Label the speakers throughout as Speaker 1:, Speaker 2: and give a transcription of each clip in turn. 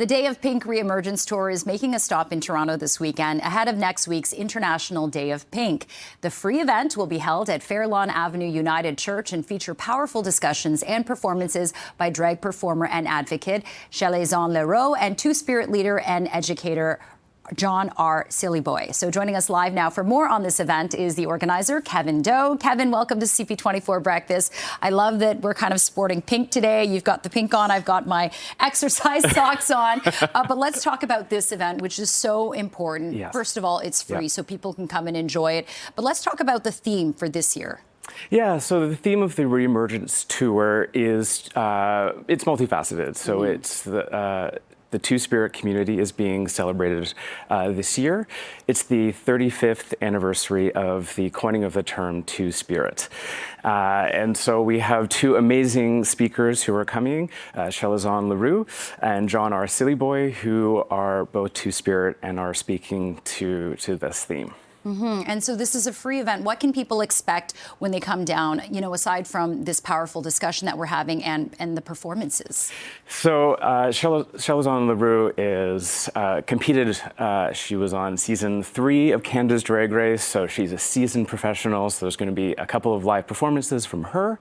Speaker 1: The Day of Pink Re-Emergence Tour is making a stop in Toronto this weekend ahead of next week's International Day of Pink. The free event will be held at Fairlawn Avenue United Church and feature powerful discussions and performances by drag performer and advocate Chalezon Leroux and Two-Spirit leader and educator John R. Sillyboy. So joining us live now for more on this event is the organizer, Kevin Do. Kevin, welcome to CP24 Breakfast. I love that we're kind of sporting pink today. You've got the pink on. I've got my exercise socks on. But let's talk about this event, which is so important.
Speaker 2: Yes.
Speaker 1: First of all, it's free, so people can come and enjoy it. But let's talk about the theme for this year.
Speaker 2: Yeah, so the theme of the Re-Emergence Tour is, it's multifaceted. So it's the Two-Spirit community is being celebrated this year. It's the 35th anniversary of the coining of the term Two-Spirit. And so we have two amazing speakers who are coming, Chalezon Leroux and John R. Sillyboy, who are both Two-Spirit and are speaking to this theme.
Speaker 1: And so this is a free event. What can people expect when they come down, you know, aside from this powerful discussion that we're having and the performances?
Speaker 2: So Chalezon Leroux is competed. She was on season 3 of Canada's Drag Race, so she's a seasoned professional. So there's going to be a couple of live performances from her.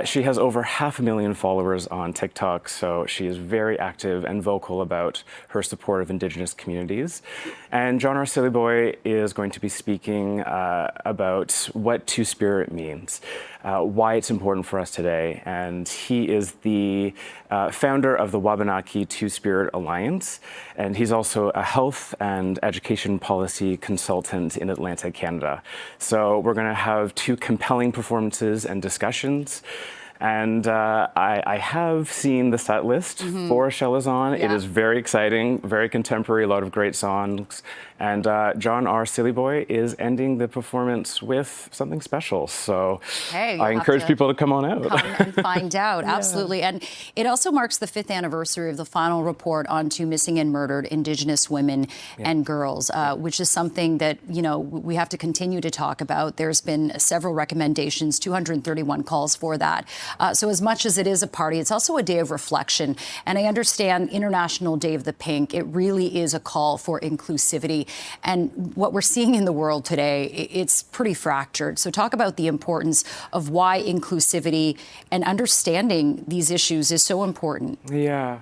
Speaker 2: She has over 500,000 followers on TikTok, so she is very active and vocal about her support of Indigenous communities. And John R. Sillyboy is going to be speaking about what Two-Spirit means, why it's important for us today. And he is the founder of the Wabanaki Two-Spirit Alliance, and he's also a health and education policy consultant in Atlantic, Canada. So we're going to have two compelling performances and discussions. And I have seen the set list for Chalezon.
Speaker 1: Yeah.
Speaker 2: It is very exciting, very contemporary, a lot of great songs. And John R. Sillyboy is ending the performance with something special. So I encourage people to come on out.
Speaker 1: Come and find out, absolutely. And it also marks the 5th anniversary of the final report on 2 missing and murdered Indigenous women and girls, which is something that, you know, we have to continue to talk about. There's been several recommendations, 231 calls for that. So as much as it is a party, it's also a day of reflection. And I understand International Day of the Pink, it really is a call for inclusivity. And what we're seeing in the world today, it's pretty fractured. So talk about the importance of why inclusivity and understanding these issues is so important.
Speaker 2: Yeah,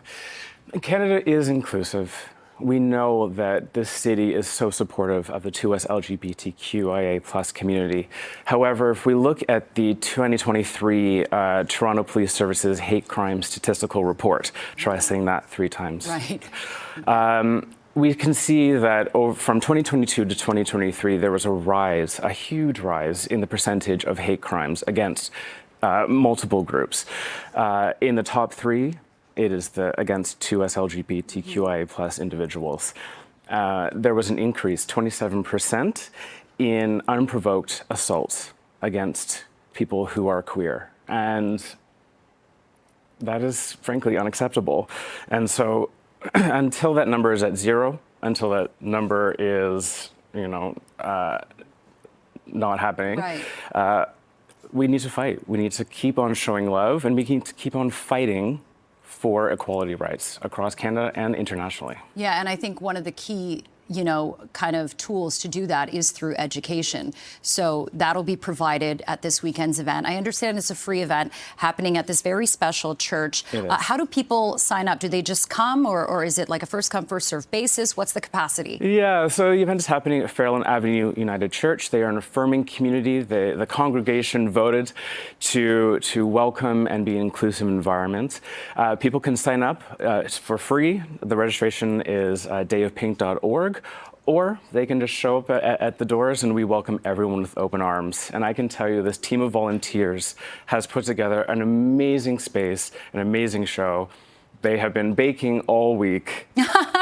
Speaker 2: Canada is inclusive. We know that this city is so supportive of the 2S LGBTQIA+ community. However, if we look at the 2023 Toronto Police Services Hate Crime Statistical Report, try saying that 3 times.
Speaker 1: Right.
Speaker 2: We can see that from 2022 to 2023, there was a huge rise in the percentage of hate crimes against multiple groups. In the top 3, it is against 2S LGBTQIA+ individuals. There was an increase, 27%, in unprovoked assaults against people who are queer. And that is frankly unacceptable. And so until that number is at 0, until that number is, you know, not happening, we need to fight. We need to keep on showing love, and we need to keep on fighting for equality rights across Canada and internationally.
Speaker 1: Yeah, and I think one of the key, you know, kind of tools to do that is through education. So that'll be provided at this weekend's event. I understand it's a free event happening at this very special church. How do people sign up? Do they just come, or is it like a first come, first served basis? What's the capacity? Yeah,
Speaker 2: so the event is happening at Fairlawn Avenue United Church. They are an affirming community. The congregation voted to welcome and be an inclusive environment. People can sign up for free. The registration is dayofpink.org. Or they can just show up at the doors, and we welcome everyone with open arms. And I can tell you, this team of volunteers has put together an amazing space, an amazing show. They have been baking all week.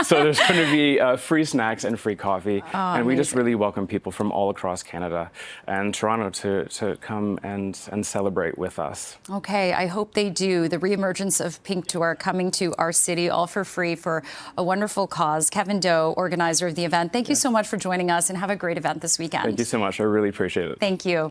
Speaker 2: So there's going to be free snacks and free coffee. And we just really welcome people from all across Canada and Toronto to come and celebrate with us.
Speaker 1: Okay, I hope they do. The Re-Emergence of Pink Tour coming to our city, all for free, for a wonderful cause. Kevin Do, organizer of the event, thank you so much for joining us, and have a great event this weekend.
Speaker 2: Thank you so much. I really appreciate it.
Speaker 1: Thank you.